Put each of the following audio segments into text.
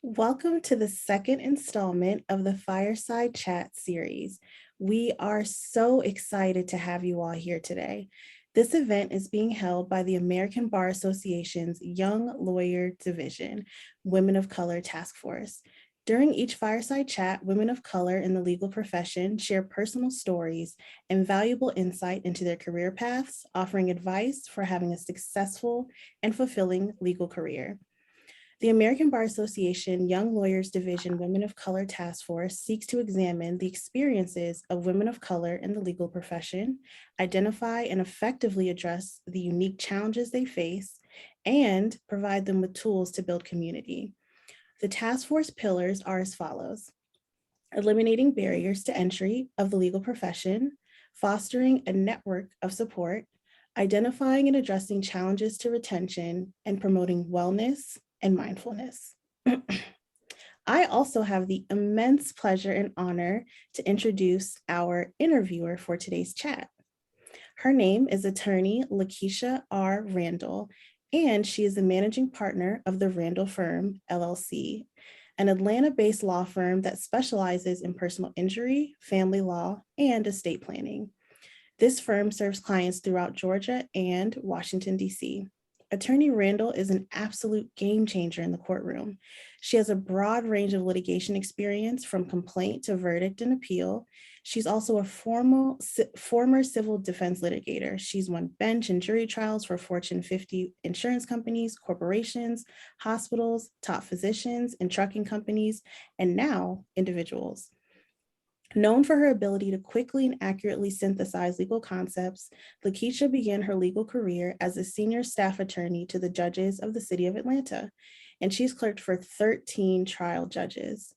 Welcome to the second installment of the Fireside Chat Series. We are so excited to have you all here today. This event is being held by the American Bar Association's Young Lawyer Division, Women of Color Task Force. During each fireside chat, women of color in the legal profession share personal stories and valuable insight into their career paths, offering advice for having a successful and fulfilling legal career. The American Bar Association Young Lawyers Division Women of Color Task Force seeks to examine the experiences of women of color in the legal profession, identify and effectively address the unique challenges they face, and provide them with tools to build community. The task force pillars are as follows: eliminating barriers to entry of the legal profession, fostering a network of support, identifying and addressing challenges to retention, and promoting wellness and mindfulness. I also have the immense pleasure and honor to introduce our interviewer for today's chat. Her name is attorney LaKeisha R. Randall, and she is the managing partner of the Randall Firm, LLC, an Atlanta-based law firm that specializes in personal injury, family law, and estate planning. This firm serves clients throughout Georgia and Washington, D.C. Attorney Randall is an absolute game changer in the courtroom. She has a broad range of litigation experience from complaint to verdict and appeal. She's also a former civil defense litigator. She's won bench and jury trials for Fortune 50 insurance companies, corporations, hospitals, top physicians, and trucking companies, and now individuals. Known for her ability to quickly and accurately synthesize legal concepts, LaKeisha began her legal career as a senior staff attorney to the judges of the city of Atlanta, and she's clerked for 13 trial judges.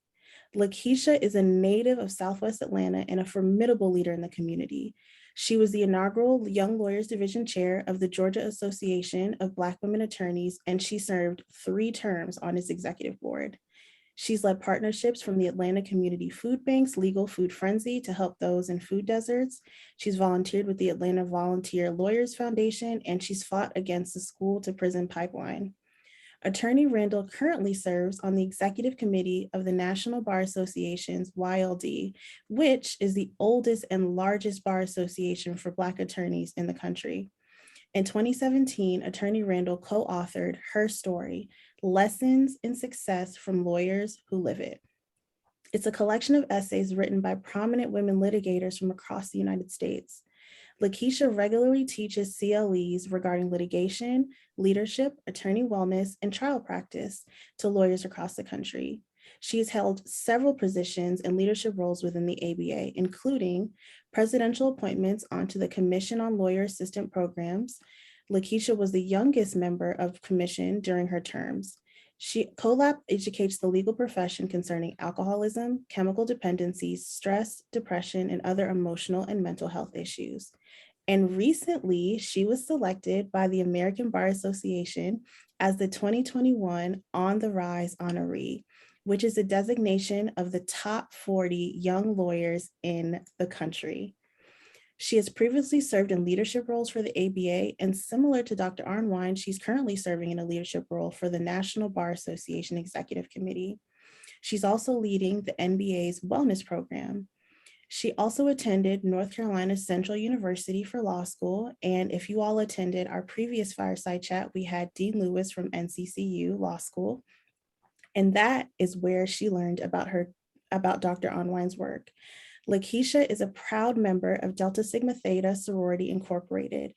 LaKeisha is a native of Southwest Atlanta and a formidable leader in the community. She was the inaugural Young Lawyers Division Chair of the Georgia Association of Black Women Attorneys, and she served 3 terms on its executive board. She's led partnerships from the Atlanta Community Food Bank's Legal Food Frenzy to help those in food deserts. She's volunteered with the Atlanta Volunteer Lawyers Foundation, and she's fought against the school to prison pipeline. Attorney Randall currently serves on the executive committee of the National Bar Association's YLD, which is the oldest and largest bar association for Black attorneys in the country. In 2017, Attorney Randall co-authored Her Story: Lessons in Success from Lawyers Who Live It. It's a collection of essays written by prominent women litigators from across the United States. LaKeisha regularly teaches CLEs regarding litigation, leadership, attorney wellness, and trial practice to lawyers across the country. She has held several positions and leadership roles within the ABA, including presidential appointments onto the Commission on Lawyer Assistant Programs. LaKeisha was the youngest member of commission during her terms. She CoLab educates the legal profession concerning alcoholism, chemical dependencies, stress, depression, and other emotional and mental health issues. And recently, she was selected by the American Bar Association as the 2021 On the Rise honoree, which is a designation of the top 40 young lawyers in the country. She has previously served in leadership roles for the ABA, and similar to Dr. Arnwine, she's currently serving in a leadership role for the National Bar Association Executive Committee. She's also leading the NBA's wellness program. She also attended North Carolina Central University for law school, and if you all attended our previous fireside chat, we had Dean Lewis from NCCU Law School, and that is where she learned about Dr. Arnwine's work. LaKeisha is a proud member of Delta Sigma Theta Sorority Incorporated,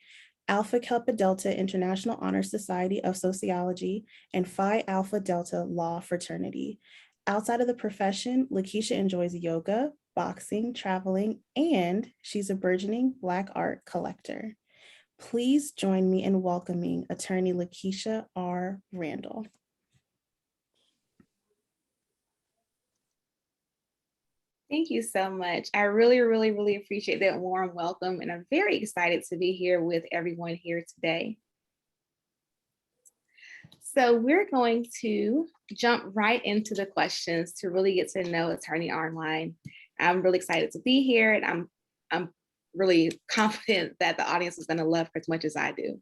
Alpha Kappa Delta International Honor Society of Sociology, and Phi Alpha Delta Law Fraternity. Outside of the profession, LaKeisha enjoys yoga, boxing, traveling, and she's a burgeoning Black art collector. Please join me in welcoming attorney LaKeisha R. Randall. Thank you so much. I really appreciate that warm welcome, and I'm very excited to be here with everyone here today. So we're going to jump right into the questions to really get to know Attorney Arnwine. I'm really excited to be here, and I'm really confident that the audience is going to love her as much as I do.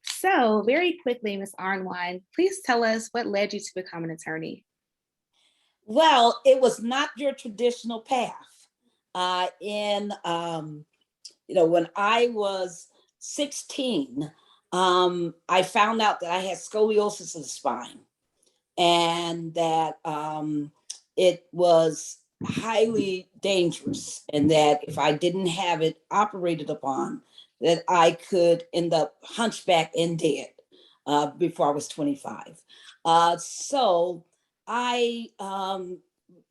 So very quickly, Ms. Arnwine, please tell us what led you to become an attorney. Well, it was not your traditional path. When I was 16, I found out that I had scoliosis of the spine, and that it was highly dangerous, and that if I didn't have it operated upon, that I could end up hunchback and dead before I was 25. So I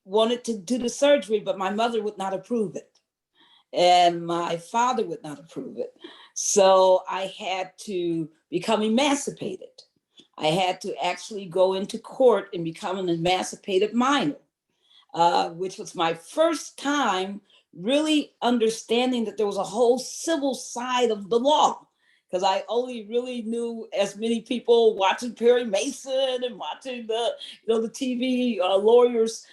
wanted to do the surgery, but my mother would not approve it, and my father would not approve it. So I had to become emancipated. I had to actually go into court and become an emancipated minor, which was my first time really understanding that there was a whole civil side of the law. Because I only really knew as many people watching Perry Mason and watching the TV lawyers,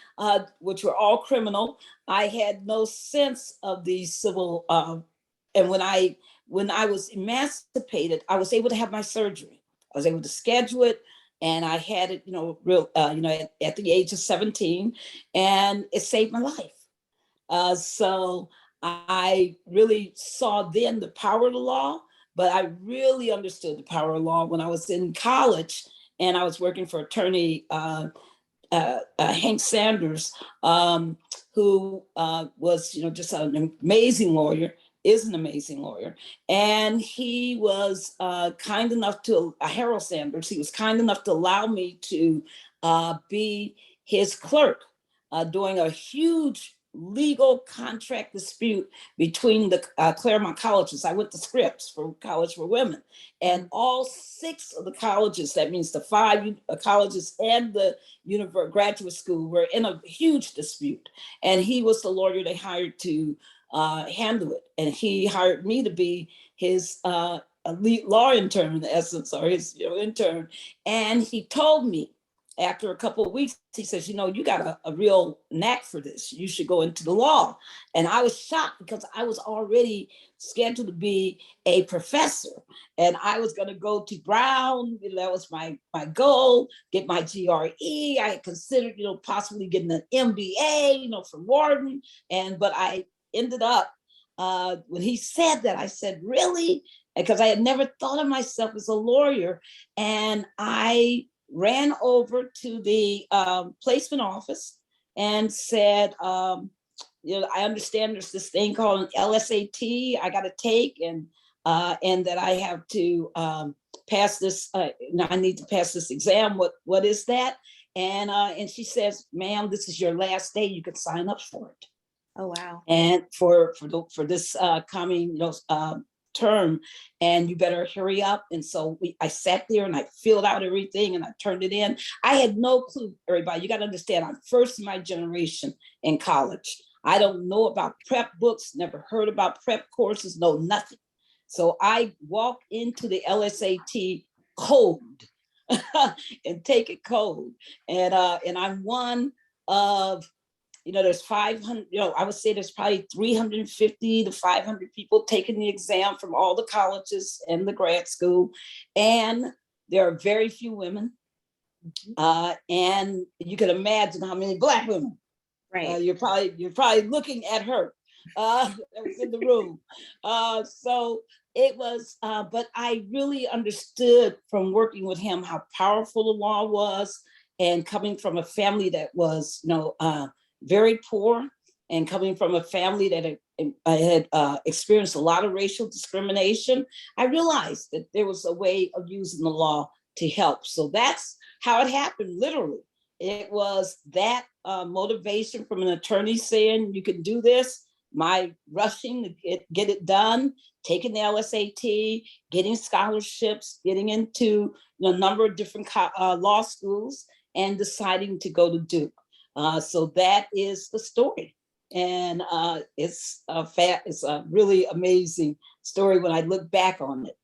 which were all criminal. I had no sense of the civil. And when I was emancipated, I was able to have my surgery. I was able to schedule it, and I had it, at the age of 17, and it saved my life. So I really saw then the power of the law, but I really understood the power of law when I was in college, and I was working for attorney Hank Sanders, who was, just an amazing lawyer, is an amazing lawyer. And he was kind enough to, Harold Sanders, he was kind enough to allow me to be his clerk during a huge legal contract dispute between the Claremont colleges. I went to Scripps for College for Women, and all 6 of the colleges, that means the 5 colleges and the graduate school, were in a huge dispute. And he was the lawyer they hired to handle it. And he hired me to be his lead law intern, in essence, or his intern. And he told me, after a couple of weeks, he says, you got a real knack for this. You should go into the law. And I was shocked because I was already scheduled to be a professor. And I was going to go to Brown. That was my goal, get my GRE. I had considered, possibly getting an MBA, from Wharton. But I ended up, when he said that, I said, really? Because I had never thought of myself as a lawyer. And I ran over to the placement office and said, I understand there's this thing called an LSAT I got to take, and that I have to pass this. I need to pass this exam. What is that? And she says, "Ma'am, this is your last day. You can sign up for it." Oh wow! And for this coming term, and you better hurry up. And so I sat there and I filled out everything and I turned it in. I had no clue, everybody. You got to understand, I'm first in my generation in college. I don't know about prep books, never heard about prep courses, no nothing. So I walked into the LSAT cold and take it cold. And I'm one of, there's 500, I would say there's probably 350 to 500 people taking the exam from all the colleges and the grad school. And there are very few women. And you can imagine how many Black women. Right. You're probably looking at her that was in the room. So it was, but I really understood from working with him how powerful the law was, and coming from a family that was, very poor, and coming from a family that had experienced a lot of racial discrimination, I realized that there was a way of using the law to help. So that's how it happened, literally. It was that motivation from an attorney saying, you can do this, my rushing to get it done, taking the LSAT, getting scholarships, getting into a number of different law schools, and deciding to go to Duke. So that is the story. And it's a really amazing story when I look back on it.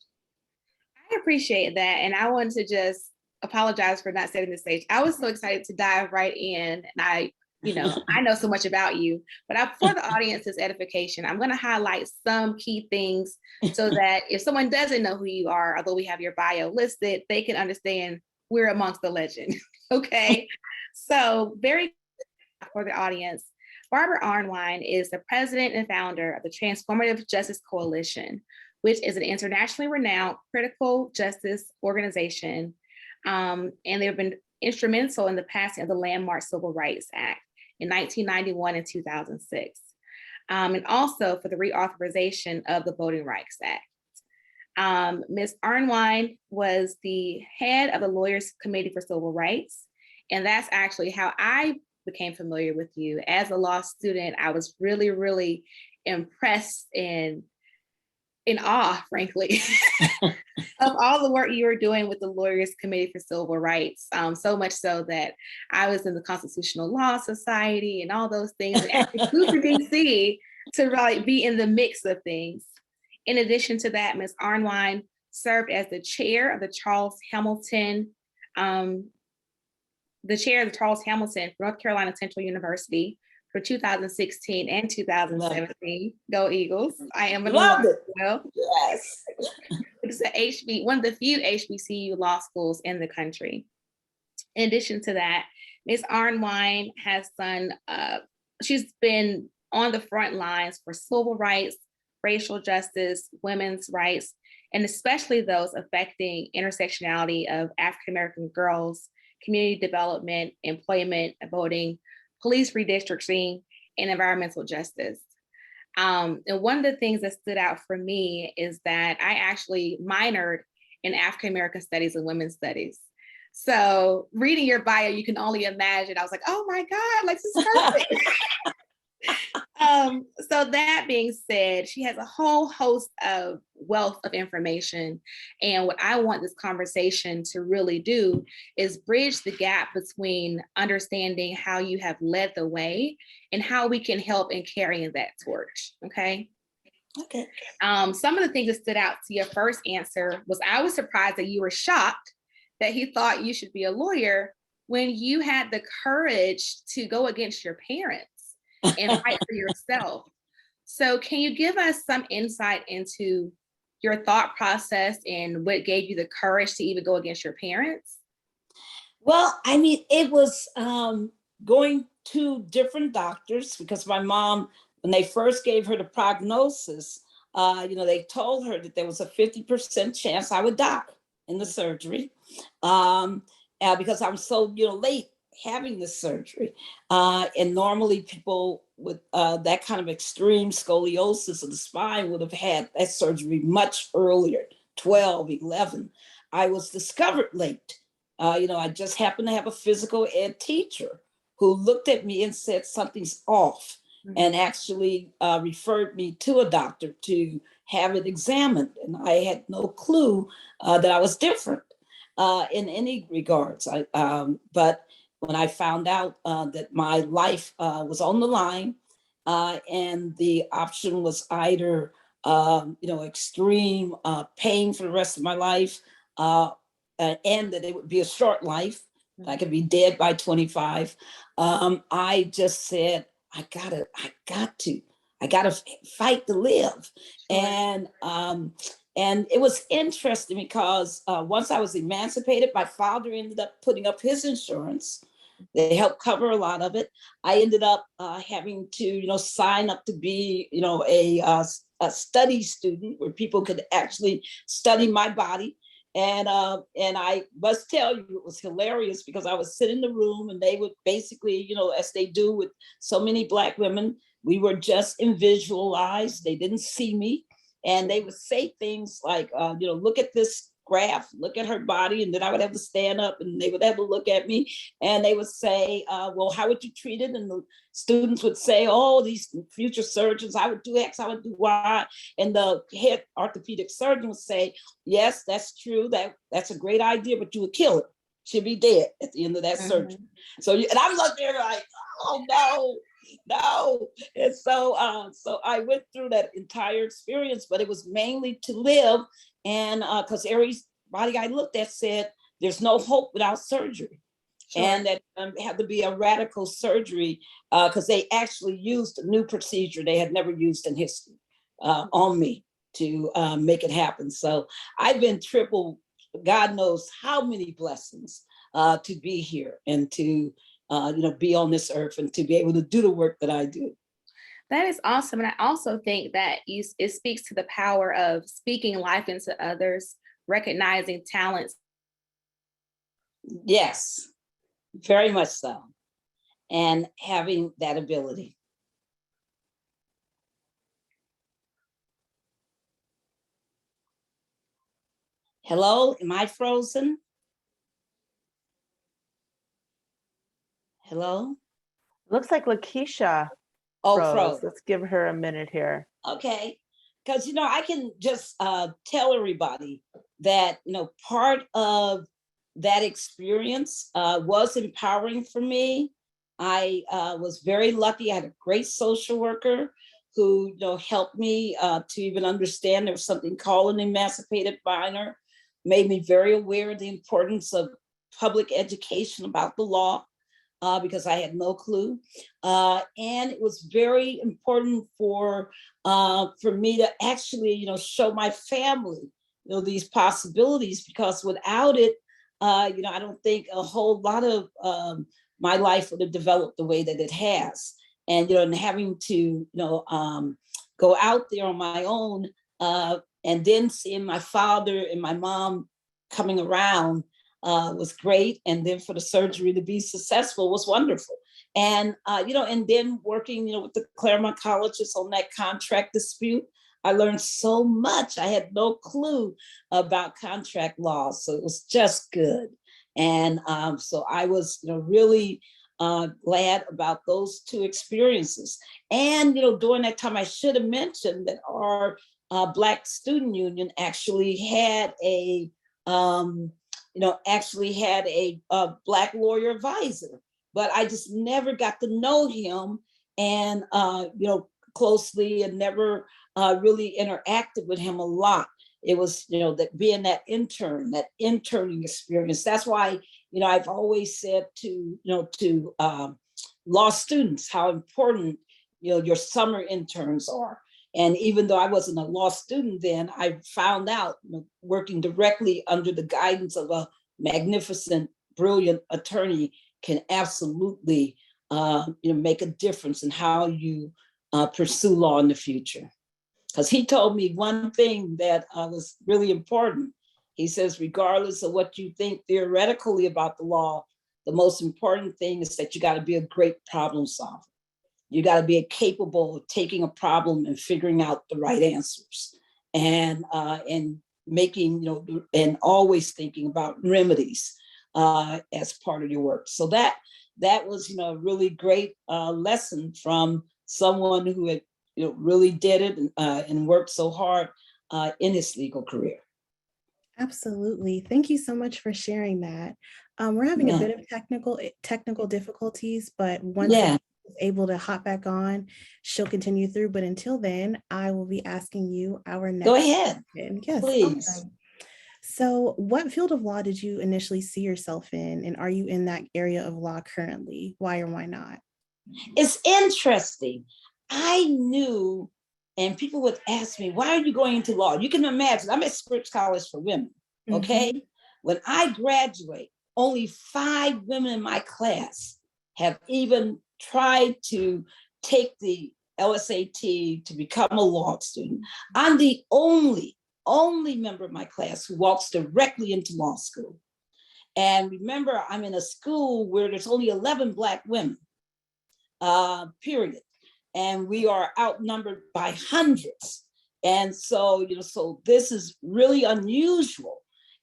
I appreciate that. And I want to just apologize for not setting the stage. I was so excited to dive right in, and I I know so much about you, but for the audience's edification, I'm going to highlight some key things so that if someone doesn't know who you are, although we have your bio listed, they can understand we're amongst the legend. Okay. So very for the audience, Barbara Arnwine is the president and founder of the Transformative Justice Coalition, which is an internationally renowned critical justice organization. And they've been instrumental in the passing of the landmark Civil Rights Act in 1991 and 2006, and also for the reauthorization of the Voting Rights Act. Ms. Arnwine was the head of the Lawyers Committee for Civil Rights, and that's actually how I became familiar with you. As a law student, I was really, really impressed and in awe, frankly, of all the work you were doing with the Lawyers Committee for Civil Rights, so much so that I was in the Constitutional Law Society and all those things, and actually flew to DC to really be in the mix of things. In addition to that, Ms. Arnwine served as the chair of the Charles Hamilton North Carolina Central University for 2016 and 2017. Go Eagles. I am in Love law it. well. Yes. It's one of the few HBCU law schools in the country. In addition to that, Ms. Arnwine has she's been on the front lines for civil rights, racial justice, women's rights, and especially those affecting intersectionality of African-American girls, community development, employment, voting, police redistricting, and environmental justice. And one of the things that stood out for me is that I actually minored in African-American studies and women's studies. So reading your bio, you can only imagine, I was like, oh my God, like this is perfect. So that being said, she has a whole host of wealth of information. And what I want this conversation to really do is bridge the gap between understanding how you have led the way and how we can help in carrying that torch. Okay. Okay. Some of the things that stood out to your first answer was I was surprised that you were shocked that he thought you should be a lawyer when you had the courage to go against your parents and fight for yourself. So can you give us some insight into your thought process and what gave you the courage to even go against your parents? Well, I mean, it was going to different doctors because my mom, when they first gave her the prognosis, they told her that there was a 50% chance I would die in the surgery because I'm so, late having the surgery. And normally people with that kind of extreme scoliosis of the spine would have had that surgery much earlier, 12, 11. I was discovered late. I just happened to have a physical ed teacher who looked at me and said something's off, and actually referred me to a doctor to have it examined. And I had no clue that I was different in any regards. But when I found out that my life was on the line and the option was either, extreme pain for the rest of my life and that it would be a short life, I could be dead by 25. I just said, I gotta fight to live. Sure. And it was interesting because once I was emancipated, my father ended up putting up his insurance. They helped cover a lot of it. I ended up having to, sign up to be, a study student where people could actually study my body. And I must tell you, it was hilarious because I would sit in the room and they would basically, as they do with so many Black women, we were just invisualized. They didn't see me. And they would say things like, look at this graph, look at her body. And then I would have to stand up and they would have to look at me. And they would say, well, how would you treat it? And the students would say, oh, these future surgeons, I would do X, I would do Y. And the head orthopedic surgeon would say, yes, that's true. That's a great idea, but you would kill it. She'd be dead at the end of that surgery. So, and I'm up there like, oh, no. And so I went through that entire experience, but it was mainly to live. And because everybody I looked at said, there's no hope without surgery. Sure. And that had to be a radical surgery because they actually used a new procedure they had never used in history on me to make it happen. So I've been triple, God knows how many blessings to be here and to be on this earth and to be able to do the work that I do. That is awesome. And I also think that it speaks to the power of speaking life into others, recognizing talents. Yes, very much so. And having that ability. Hello, am I frozen? Hello? Looks like LaKeisha Oh, froze. Let's give her a minute here. Okay, because I can just tell everybody that part of that experience was empowering for me. I was very lucky. I had a great social worker who helped me to even understand there was something called an emancipated minor, made me very aware of the importance of public education about the law. Because I had no clue. And it was very important for me to actually, show my family, these possibilities, because without it, I don't think a whole lot of my life would have developed the way that it has. And, and having to, go out there on my own and then seeing my father and my mom coming around was great. And then for the surgery to be successful was wonderful. And, and then working, with the Claremont colleges on that contract dispute, I learned so much. I had no clue about contract law. So it was just good. And so I was, really glad about those two experiences. And, during that time, I should have mentioned that our Black Student Union actually had a Black lawyer advisor, but I just never got to know him and, closely, and never really interacted with him a lot. It was, that being that interning experience. That's why, I've always said to law students how important, your summer interns are. And even though I wasn't a law student then, I found out, working directly under the guidance of a magnificent, brilliant attorney can absolutely, make a difference in how you pursue law in the future. Because he told me one thing that was really important. He says, regardless of what you think theoretically about the law, the most important thing is that you got to be a great problem solver. You got to be capable of taking a problem and figuring out the right answers, and making, and always thinking about remedies as part of your work. So that was, a really great lesson from someone who had, really did it and worked so hard in his legal career. Absolutely. Thank you so much for sharing that. We're having a bit of technical difficulties, but once is able to hop back on, she'll continue through. But until then, I will be asking you our next Go ahead. question. Yes, please. awesome. So what field of law did you initially see yourself in? And are you in that area of law currently? Why or why not? It's interesting. I knew, and people would ask me, why are you going into law? You can imagine, I'm at Scripps College for Women, okay? Mm-hmm. When I graduate, only 5 women in my class have even tried to take the LSAT to become a law student. I'm the only member of my class who walks directly into law school. And remember, I'm in a school where there's only 11 Black women, period. And we are outnumbered by hundreds. And so, so this is really unusual.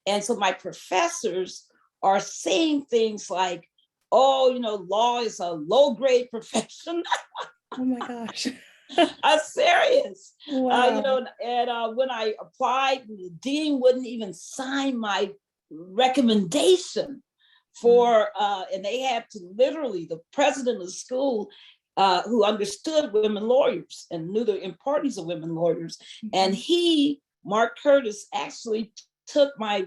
And so my professors are saying things like, oh, law is a low-grade profession. Oh my gosh. I'm serious. Wow. And when I applied, the dean wouldn't even sign my recommendation for, and they had to literally, the president of the school, who understood women lawyers and knew the importance of women lawyers. And he, Mark Curtis, actually took my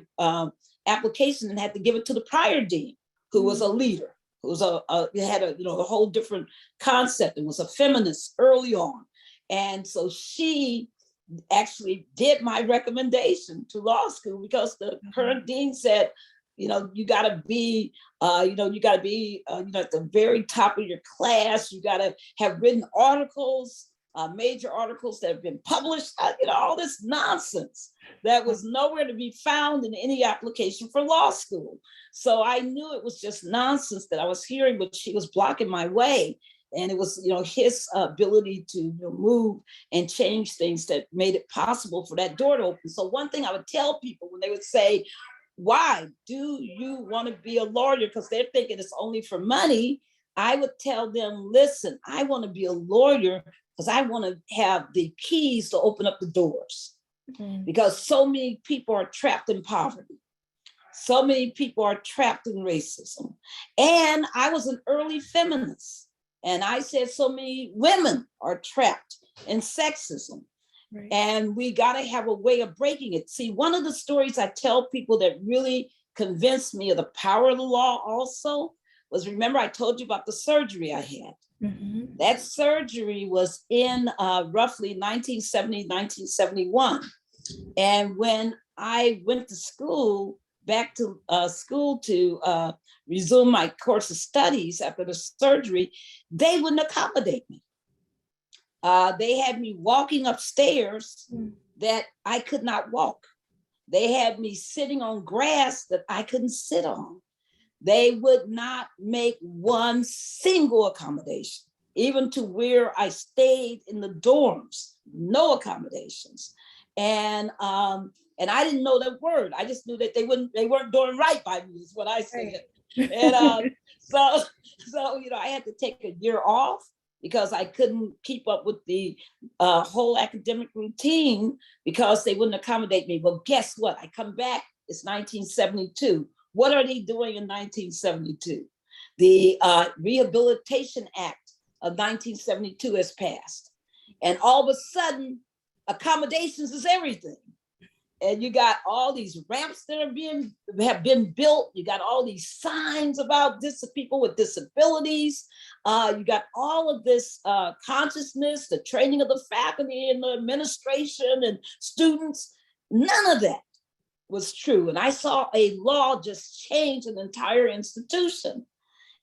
application and had to give it to the prior dean, who was a leader, who was had a whole different concept and was a feminist early on. And so she actually did my recommendation to law school, because the current dean said, you got to be, at the very top of your class. You got to have written articles, major articles that have been published, all this nonsense that was nowhere to be found in any application for law school. So I knew it was just nonsense that I was hearing, but she was blocking my way. And it was, his ability to move and change things that made it possible for that door to open. So one thing I would tell people when they would say, why do you want to be a lawyer? Because they're thinking it's only for money. I would tell them, listen, I want to be a lawyer because I want to have the keys to open up the doors. Because so many people are trapped in poverty. So many people are trapped in racism. And I was an early feminist. And I said so many women are trapped in sexism. Right. And we got to have a way of breaking it. See, one of the stories I tell people that really convinced me of the power of the law also was, remember I told you about the surgery I had. Mm-hmm. That surgery was in roughly 1970, 1971. And when I went to school, back to school to resume my course of studies after the surgery, they wouldn't accommodate me. They had me walking upstairs that I could not walk. They had me sitting on grass that I couldn't sit on. They would not make one single accommodation, even to where I stayed in the dorms, no accommodations. And I didn't know that word. I just knew that they weren't doing right by me, is what I said. Right. And so I had to take a year off because I couldn't keep up with the whole academic routine because they wouldn't accommodate me. Well, guess what? I come back, it's 1972. What are they doing in 1972? The Rehabilitation Act of 1972 has passed. And all of a sudden, accommodations is everything. And you got all these ramps that have been built. You got all these signs about people with disabilities. You got all of this consciousness, the training of the faculty and the administration and students. None of that was true. And I saw a law just change an entire institution.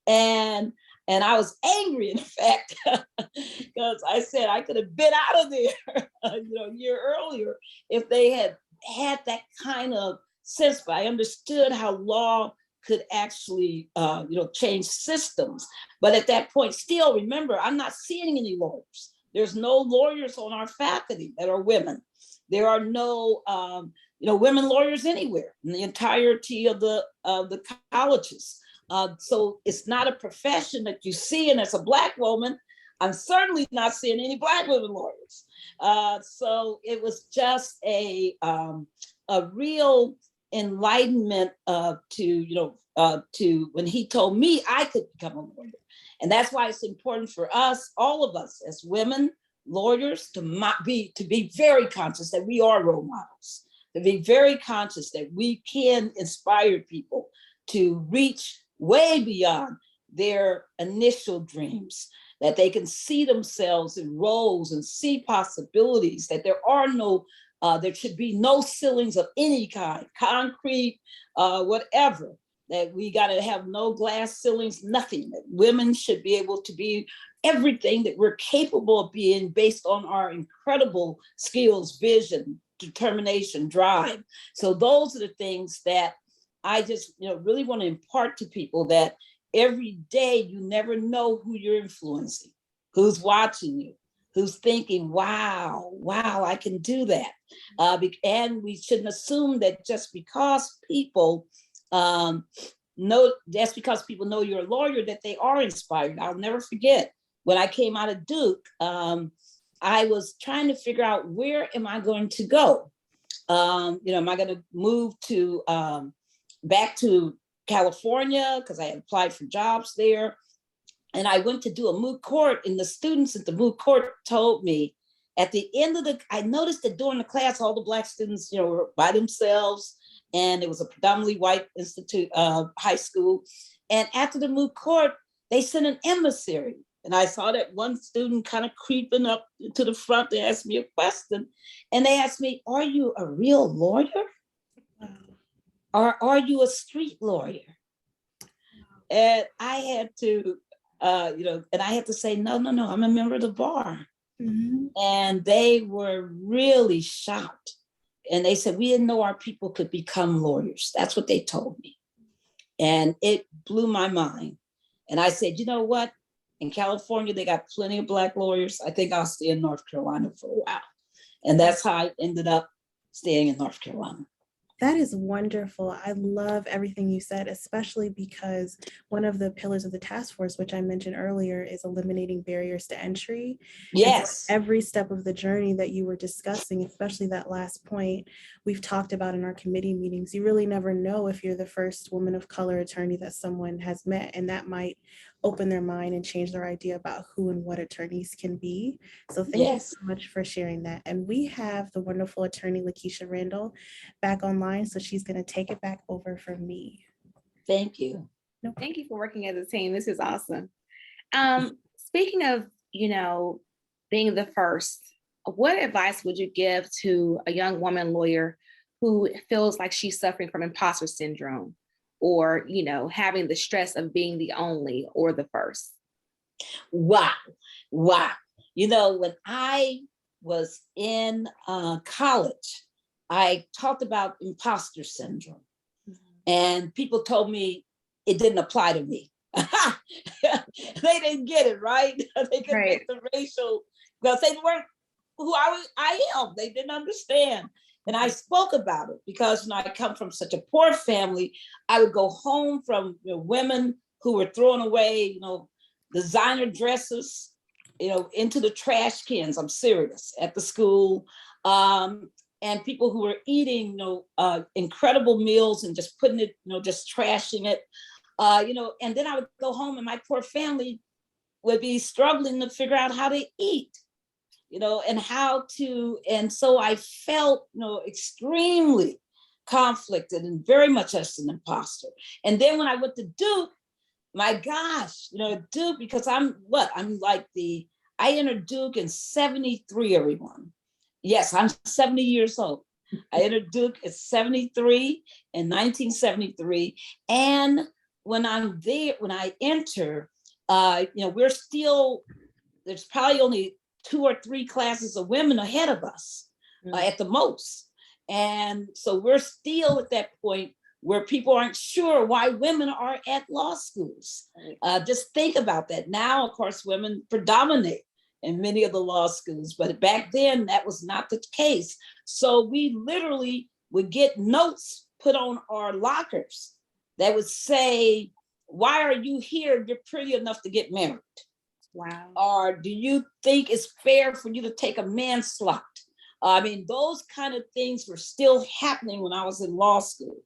And I was angry, in fact, because I said I could have been out of there, a year earlier if they had that kind of sense. But I understood how law could actually, change systems. But at that point, still, remember, I'm not seeing any lawyers. There's no lawyers on our faculty that are women. There are no, women lawyers anywhere in the entirety of the colleges. So it's not a profession that you see. And as a Black woman, I'm certainly not seeing any Black women lawyers. So it was just a real enlightenment to when he told me I could become a lawyer. And that's why it's important for us, all of us as women lawyers, to be very conscious that we are role models, to be very conscious that we can inspire people to reach way beyond their initial dreams, that they can see themselves in roles and see possibilities, that there should be no ceilings of any kind, concrete, whatever, that we got to have no glass ceilings, nothing, that women should be able to be everything that we're capable of being based on our incredible skills, vision, determination, drive. So those are the things that I just, really want to impart to people, that every day you never know who you're influencing, who's watching you, who's thinking, wow, I can do that. And we shouldn't assume that just because people know you're a lawyer, that they are inspired. I'll never forget when I came out of Duke, I was trying to figure out, where am I going to go? Am I going to move to back to California, because I had applied for jobs there. And I went to do a moot court, and the students at the moot court told me at the end of I noticed that during the class, all the Black students, were by themselves, and it was a predominantly white high school. And after the moot court, they sent an emissary. And I saw that one student kind of creeping up to the front to ask me a question. And they asked me, are you a real lawyer? Or are you a street lawyer? And I had to, and I had to say, no, I'm a member of the bar. Mm-hmm. And they were really shocked. And they said, we didn't know our people could become lawyers. That's what they told me. And it blew my mind. And I said, you know what? In California, they got plenty of Black lawyers. I think I'll stay in North Carolina for a while. And that's how I ended up staying in North Carolina. That is wonderful. I love everything you said, especially because one of the pillars of the task force, which I mentioned earlier, is eliminating barriers to entry. Yes. So every step of the journey that you were discussing, especially that last point we've talked about in our committee meetings, you really never know if you're the first woman of color attorney that someone has met, and that might open their mind and change their idea about who and what attorneys can be. So thank you so much for sharing that. And we have the wonderful attorney LaKeisha Randall back online, so she's going to take it back over from me. Thank you. No, thank you for working as a team. This is awesome. Speaking of, being the first, what advice would you give to a young woman lawyer who feels like she's suffering from imposter syndrome, or, having the stress of being the only or the first? Wow. When I was in college, I talked about imposter syndrome, and people told me it didn't apply to me. They didn't get it, right? They couldn't get the racial, because they weren't who I am. They didn't understand. And I spoke about it because I come from such a poor family. I would go home from women who were throwing away, designer dresses, into the trash cans. I'm serious, at the school. And people who were eating, incredible meals and just putting it, just trashing it, and then I would go home and my poor family would be struggling to figure out how to eat, and so I felt, extremely conflicted and very much as an imposter. And then when I went to Duke, my gosh, Duke, because I entered Duke in 73, everyone. Yes, I'm 70 years old. I entered Duke at 73 in 1973. And when I'm there, when I enter, there's probably only 2 or 3 classes of women ahead of us at the most. And so we're still at that point where people aren't sure why women are at law schools. Just think about that. Now, of course, women predominate in many of the law schools, but back then that was not the case. So we literally would get notes put on our lockers that would say, why are you here? You're pretty enough to get married. Wow. Or do you think it's fair for you to take a man's slot? Those kind of things were still happening when I was in law school.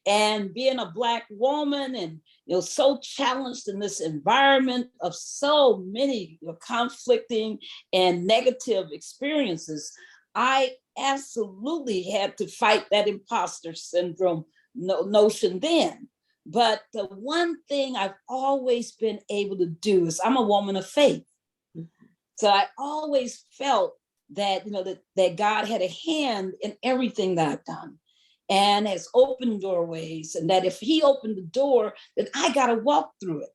And being a Black woman and, so challenged in this environment of so many conflicting and negative experiences, I absolutely had to fight that imposter syndrome notion then. But the one thing I've always been able to do is I'm a woman of faith. So I always felt that, that God had a hand in everything that I've done and has opened doorways, and that if he opened the door, then I got to walk through it,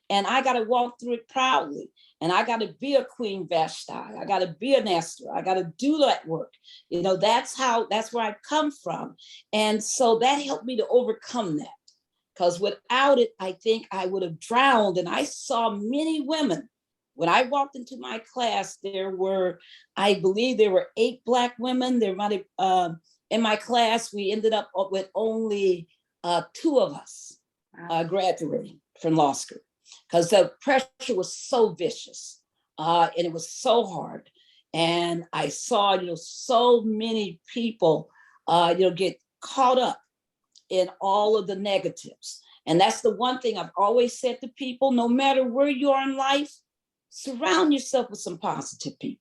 and I got to walk through it proudly. And I got to be a Queen Vashti. I got to be an Esther. I got to do that work. That's where I come from. And so that helped me to overcome that. Because without it, I think I would have drowned. And I saw many women. When I walked into my class, I believe there were 8 Black women. There might have, in my class, we ended up with only 2 of us graduating from law school, because the pressure was so vicious and it was so hard. And I saw, so many people, get caught up in all of the negatives. And that's the one thing I've always said to people: no matter where you are in life, surround yourself with some positive people.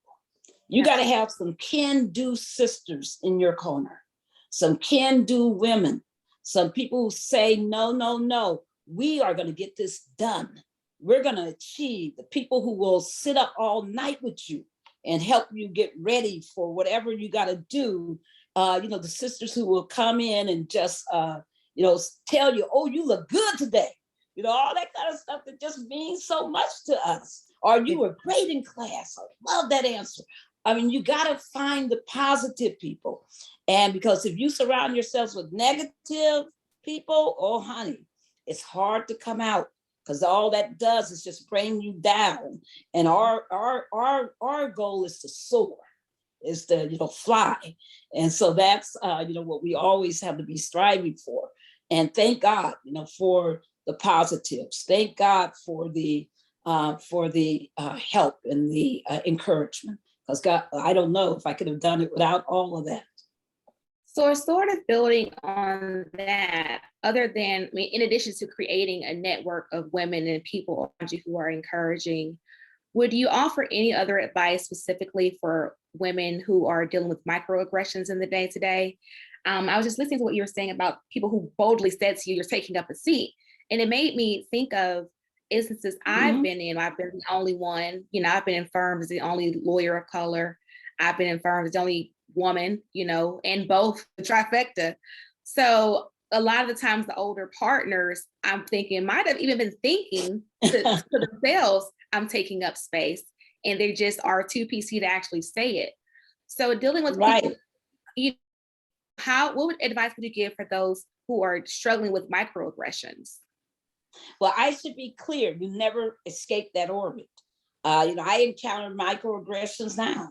You got to have some can-do sisters in your corner, some can-do women, some people who say, no, we are going to get this done. We're going to achieve. The people who will sit up all night with you and help you get ready for whatever you got to do. The sisters who will come in and just, tell you, oh, you look good today. All that kind of stuff that just means so much to us. Or you were great in class. I love that answer. I mean, you got to find the positive people. And because if you surround yourselves with negative people, oh, honey, it's hard to come out, because all that does is just bring you down. And our goal is to soar, is to fly. And so that's what we always have to be striving for. And thank God for the positives. Thank God for the help and the encouragement, because God, I don't know if I could have done it without all of that. So sort of building on that, other than, in addition to creating a network of women and people around you who are encouraging, would you offer any other advice specifically for women who are dealing with microaggressions in the day-to-day? I was just listening to what you were saying about people who boldly said to you, you're taking up a seat. And it made me think of instances I've been in. I've been the only one, I've been in firms as the only lawyer of color. I've been in firms as the only woman, and both, the trifecta. So a lot of the times the older partners, I'm thinking, might have even been thinking to themselves, I'm taking up space, and they just are too PC to actually say it. So dealing with people, what advice would you give for those who are struggling with microaggressions? Well, I should be clear, you never escape that orbit. I encounter microaggressions now.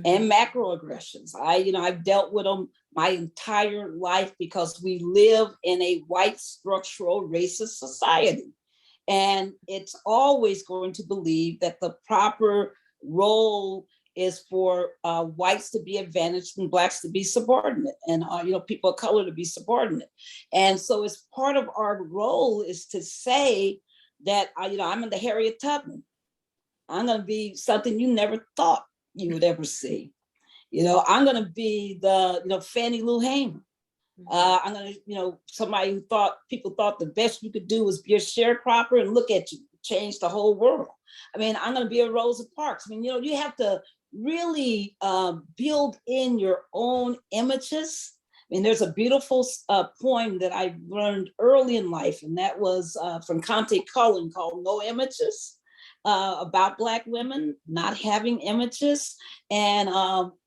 And macroaggressions. I've dealt with them my entire life, because we live in a white structural racist society. And it's always going to believe that the proper role is for whites to be advantaged and blacks to be subordinate, and people of color to be subordinate. And so as part of our role is to say that I'm in the Harriet Tubman. I'm going to be something you never thought you would ever see. I'm going to be the Fannie Lou Hamer. I'm going to, somebody who people thought the best you could do was be a sharecropper, and look at you, change the whole world. I'm going to be a Rosa Parks. You have to really build in your own images. There's a beautiful poem that I learned early in life, and that was from Conte Cullen, called No Images. About Black women not having images, and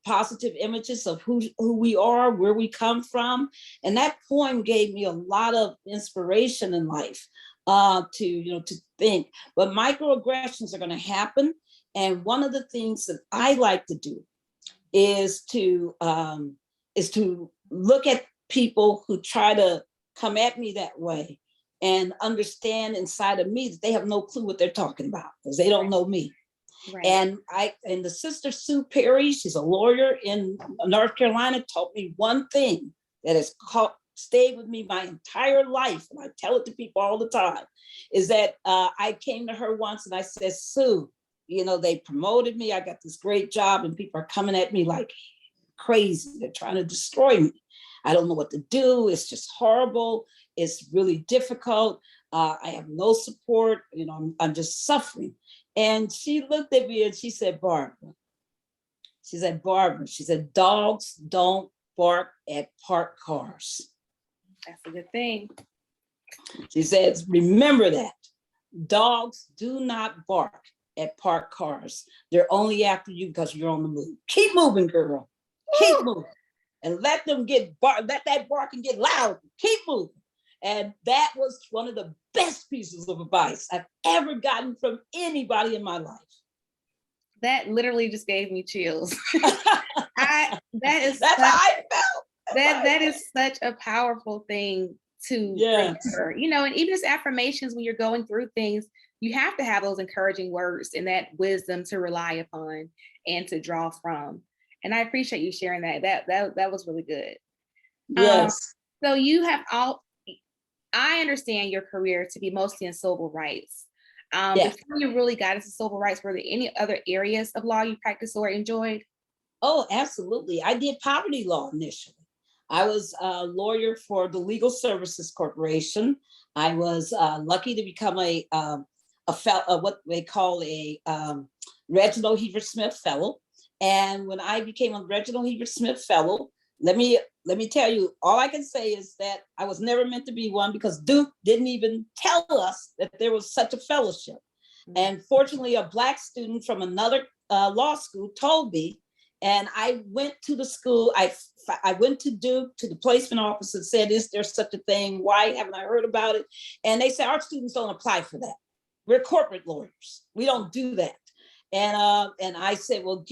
positive images of who we are, where we come from. And that poem gave me a lot of inspiration in life to think. But microaggressions are going to happen. And one of the things that I like to do is to look at people who try to come at me that way, and understand inside of me that they have no clue what they're talking about, because they don't know me. Right. And the sister Sue Perry, she's a lawyer in North Carolina, taught me one thing that has stayed with me my entire life, and I tell it to people all the time, is that I came to her once and I said, Sue, they promoted me, I got this great job, and people are coming at me like crazy. They're trying to destroy me. I don't know what to do. It's just horrible. It's really difficult. I have no support. I'm just suffering. And she looked at me and she said, Barbara, dogs don't bark at parked cars. That's a good thing. She says, remember that. Dogs do not bark at parked cars. They're only after you because you're on the move. Keep moving, girl. Keep moving. And let them let that barking get loud. Keep moving. And that was one of the best pieces of advice I've ever gotten from anybody in my life. That literally just gave me chills. That's how I felt. That is such a powerful thing to remember. And even just affirmations when you're going through things, you have to have those encouraging words and that wisdom to rely upon and to draw from. And I appreciate you sharing that. That was really good. Yes. So I understand your career to be mostly in civil rights. Before you really got into civil rights, were there any other areas of law you practiced or enjoyed? Oh, absolutely. I did poverty law initially. I was a lawyer for the Legal Services Corporation. I was lucky to become what they call a Reginald Heber Smith Fellow. And when I became a Reginald Heber Smith Fellow, let me tell you, all I can say is that I was never meant to be one, because Duke didn't even tell us that there was such a fellowship. And fortunately, a Black student from another law school told me, and I went to the school. I went to Duke, to the placement office, and said, is there such a thing? Why haven't I heard about it? And they said, our students don't apply for that. We're corporate lawyers. We don't do that. And I said, well,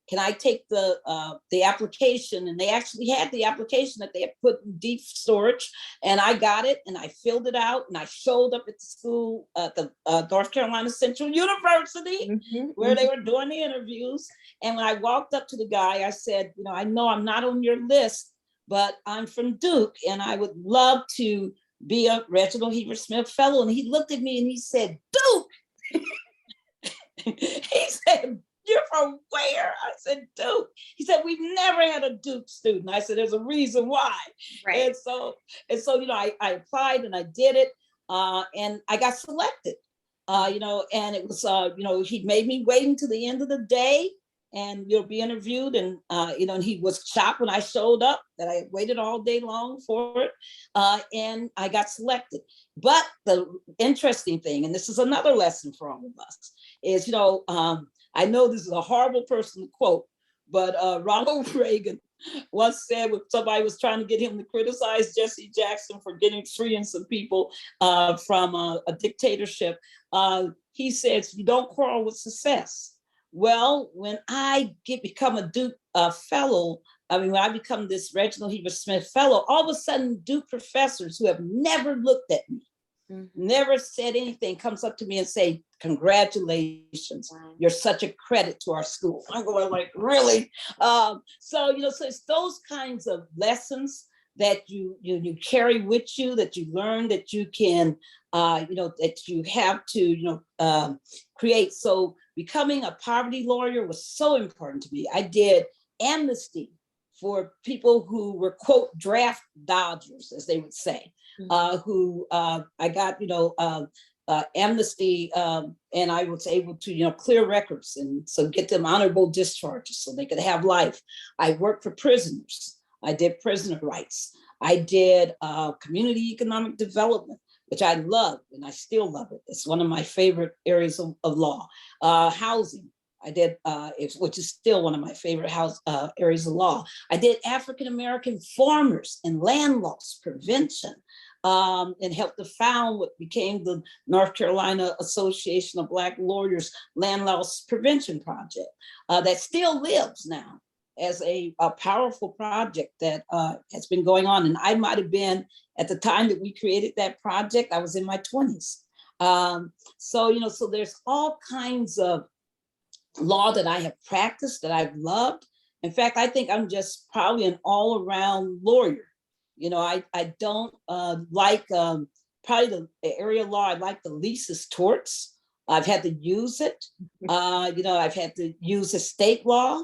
can I take the application? And they actually had the application that they had put in deep storage, and I got it, and I filled it out, and I showed up at the school, at the North Carolina Central University, where they were doing the interviews. And when I walked up to the guy, I said, I know I'm not on your list, but I'm from Duke, and I would love to be a Reginald Heber Smith Fellow. And he looked at me and he said, Duke. He said, you're from where? I said, Duke. He said, we've never had a Duke student. I said, there's a reason why. Right. And so, I applied and I did it, and I got selected, and it was, he made me wait until the end of the day and be interviewed. And, and he was shocked when I showed up that I had waited all day long for it. And I got selected. But the interesting thing, and this is another lesson for all of us, is, I know this is a horrible person to quote, but Ronald Reagan once said, when somebody was trying to get him to criticize Jesse Jackson for freeing some people from a dictatorship, he says, you don't quarrel with success. Well, when I become a Duke fellow, when I become this Reginald Heber Smith Fellow, all of a sudden Duke professors who have never looked at me, never said anything, comes up to me and say, congratulations, you're such a credit to our school. I'm going like, really? So it's those kinds of lessons that you carry with you, that you learn, that you can, that you have to, create. So becoming a poverty lawyer was so important to me. I did amnesty for people who were, quote, draft dodgers, as they would say, who I got, amnesty, and I was able to, clear records and so get them honorable discharges so they could have life. I worked for prisoners. I did prisoner rights. I did community economic development, which I love, and I still love it. It's one of my favorite areas of law. Housing, I did, which is still one of my favorite areas of law. I did African-American farmers and land loss prevention, and helped to found what became the North Carolina Association of Black Lawyers Land Loss Prevention Project, that still lives now as a powerful project that has been going on. And I might have been, at the time that we created that project, I was in my 20s. So there's all kinds of law that I have practiced, that I've loved. In fact, I think I'm just probably an all-around lawyer. I don't like, probably the area of law I like the least is torts. I've had to use it. I've had to use estate law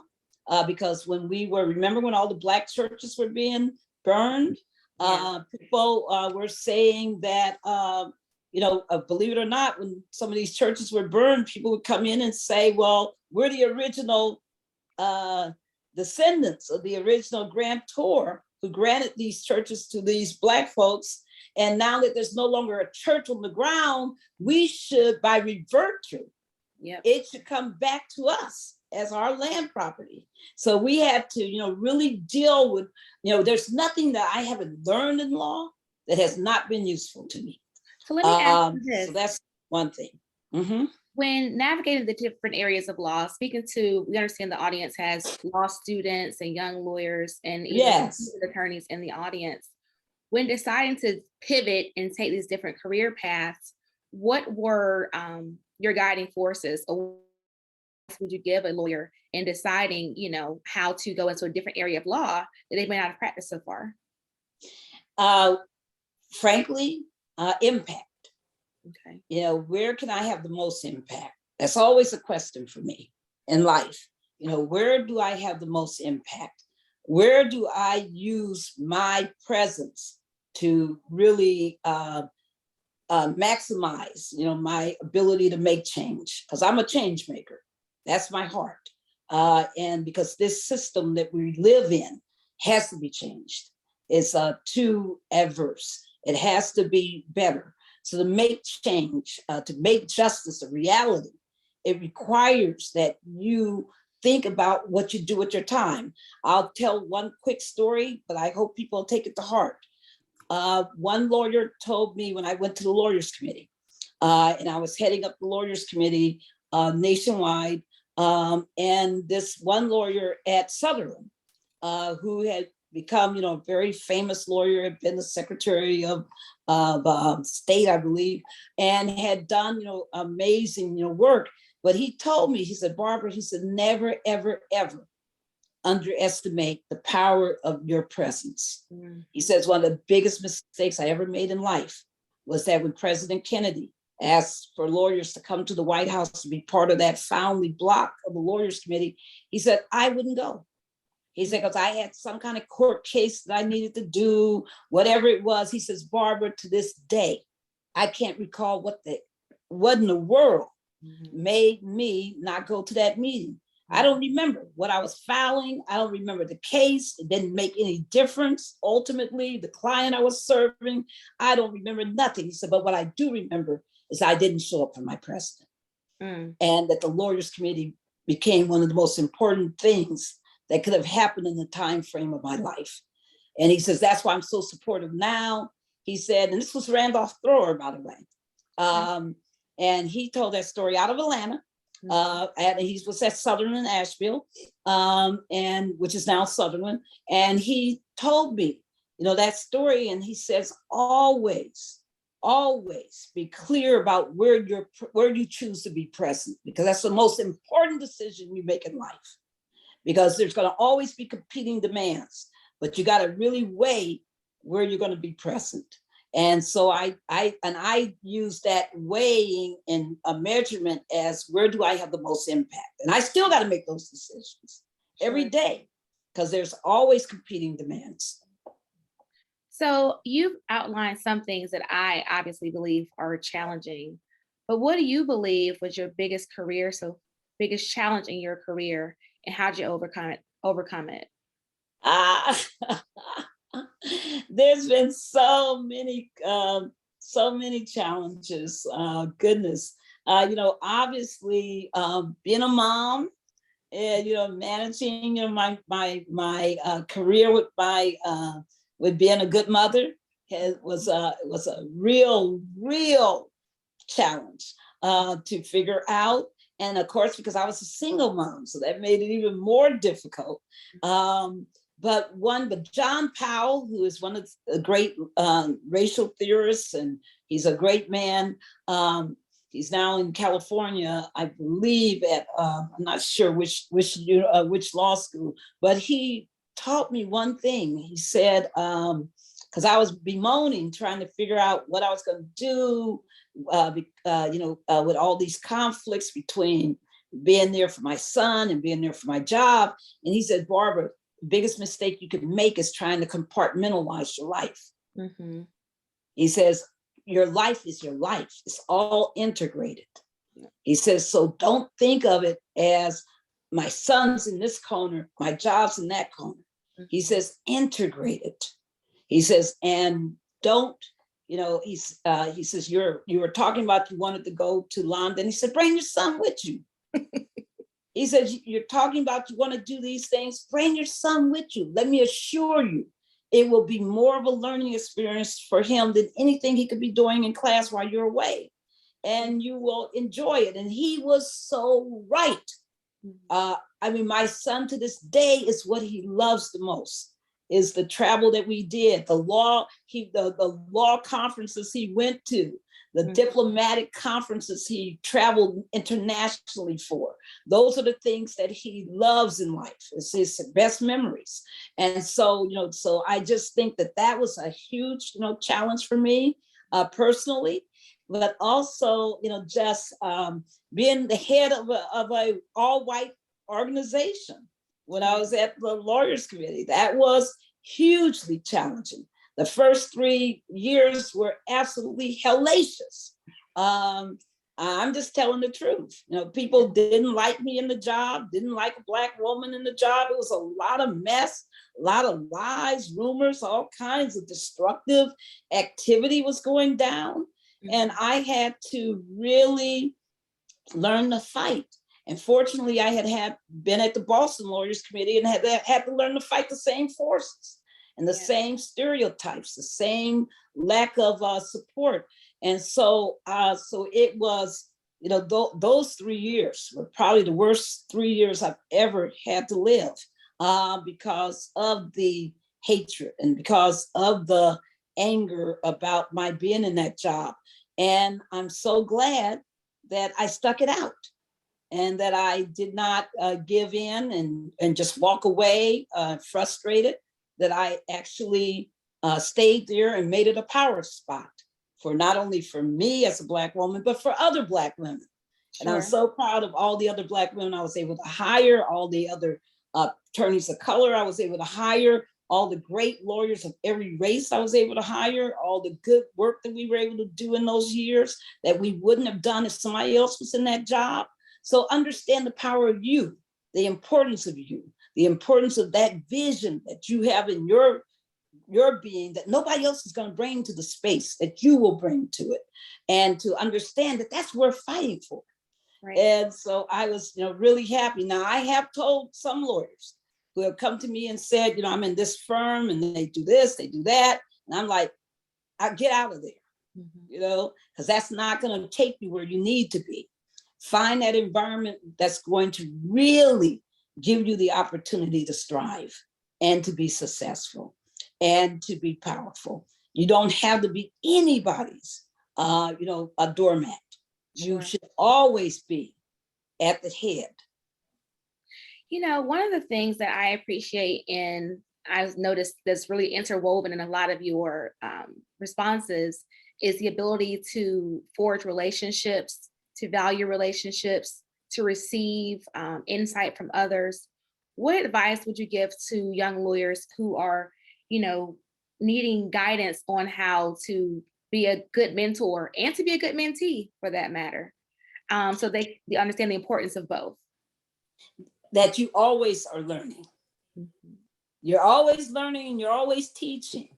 because remember when all the Black churches were being burned? People were saying that, believe it or not, when some of these churches were burned, people would come in and say, well, we're the original descendants of the original grantor who granted these churches to these Black folks. And now that there's no longer a church on the ground, we should, by virtue, it should come back to us as our land property. So we have to, really deal with, there's nothing that I haven't learned in law that has not been useful to me. So let me ask you this. So that's one thing. When navigating the different areas of law, we understand the audience has law students and young lawyers and even attorneys in the audience. When deciding to pivot and take these different career paths, what were your guiding forces? Or what would you give a lawyer in deciding, how to go into a different area of law that they may not have practiced so far? Frankly, impact. Okay. Where can I have the most impact? That's always a question for me in life. Where do I have the most impact? Where do I use my presence to really maximize, my ability to make change? Because I'm a change maker. That's my heart. And because this system that we live in has to be changed. It's too adverse. It has to be better. So to make change, to make justice a reality, it requires that you think about what you do with your time. I'll tell one quick story, but I hope people take it to heart. One lawyer told me when I went to the Lawyers Committee, and I was heading up the Lawyers Committee nationwide, and this one lawyer at Sutherland, who had become, a very famous lawyer, had been the Secretary of State, I believe, and had done, amazing, work. But he told me, he said, Barbara, he said, never, ever, ever underestimate the power of your presence. He says one of the biggest mistakes I ever made in life was that when President Kennedy asked for lawyers to come to the White House to be part of that founding block of the Lawyers Committee, he said, I wouldn't go. He said, because I had some kind of court case that I needed to do, whatever it was. He says, Barbara, to this day, I can't recall what in the world made me not go to that meeting. I don't remember what I was filing. I don't remember the case. It didn't make any difference. Ultimately, the client I was serving, I don't remember nothing. He said, but what I do remember is I didn't show up for my president. And that the Lawyers Committee became one of the most important things that could have happened in the time frame of my life. And he says, that's why I'm so supportive now. He said, and this was Randolph Thrower, by the way. And he told that story out of Atlanta. And he was at Sutherland in Asheville, and which is now Sutherland. And he told me, that story. And he says, always be clear about where you choose to be present, because that's the most important decision you make in life. Because there's going to always be competing demands, but you got to really weigh where you're going to be present. And so I use that weighing and a measurement as where do I have the most impact? And I still got to make those decisions every day, because there's always competing demands. So you've outlined some things that I obviously believe are challenging, but what do you believe was your biggest biggest challenge in your career, and how'd you overcome it? There's been so many challenges. Goodness, obviously, being a mom, and managing, my career with being a good mother was a real challenge to figure out. And of course, because I was a single mom, so that made it even more difficult. But John Powell, who is one of the great racial theorists, and he's a great man. He's now in California, I believe, at I'm not sure which law school, but he taught me one thing. He said, because I was bemoaning, trying to figure out what I was going to do, with all these conflicts between being there for my son and being there for my job. And he said, Barbara, the biggest mistake you could make is trying to compartmentalize your life. Mm-hmm. He says, your life is your life. It's all integrated. He says, so don't think of it as my son's in this corner, my job's in that corner. Mm-hmm. He says, integrate it. He says, and don't, he says, you were talking about you wanted to go to London. He said, bring your son with you. He said, you're talking about you want to do these things, bring your son with you. Let me assure you, it will be more of a learning experience for him than anything he could be doing in class while you're away. And you will enjoy it. And he was so right. My son to this day is what he loves the most, is the travel that we did, the law conferences he went to, the diplomatic conferences he traveled internationally for. Those are the things that he loves in life. It's his best memories. And so, so I just think that was a huge, challenge for me personally, but also, just being the head of a all-white organization when I was at the Lawyers Committee. That was hugely challenging. The first 3 years were absolutely hellacious. I'm just telling the truth. You know, people didn't like me in the job, didn't like a Black woman in the job. It was a lot of mess, a lot of lies, rumors, all kinds of destructive activity was going down. And I had to really learn to fight. And fortunately, I had been at the Boston Lawyers Committee and had to learn to fight the same forces and the same stereotypes, the same lack of support. And so it was, you know, those 3 years were probably the worst 3 years I've ever had to live because of the hatred and because of the anger about my being in that job. And I'm so glad that I stuck it out and that I did not give in and just walk away frustrated, that I actually stayed there and made it a power spot for not only for me as a Black woman, but for other Black women. Sure. And I'm so proud of all the other Black women I was able to hire, all the other attorneys of color I was able to hire, all the great lawyers of every race I was able to hire, all the good work that we were able to do in those years that we wouldn't have done if somebody else was in that job. So understand the power of you, the importance of you, the importance of that vision that you have in your being that nobody else is going to bring to the space that you will bring to it, and to understand that that's worth fighting for. Right. And so I was, you know, really happy. Now I have told some lawyers who have come to me and said, you know, I'm in this firm and they do this, they do that. And I'm like, I get out of there, you know, because that's not going to take you where you need to be. Find that environment that's going to really give you the opportunity to strive and to be successful and to be powerful. You don't have to be anybody's, you know, a doormat. Sure. You should always be at the head. You know, one of the things that I appreciate and I've noticed that's really interwoven in a lot of your responses is the ability to forge relationships, to value relationships, to receive insight from others. What advice would you give to young lawyers who are, you know, needing guidance on how to be a good mentor and to be a good mentee for that matter, so they understand the importance of both? That you always are learning. You're always learning and you're always teaching.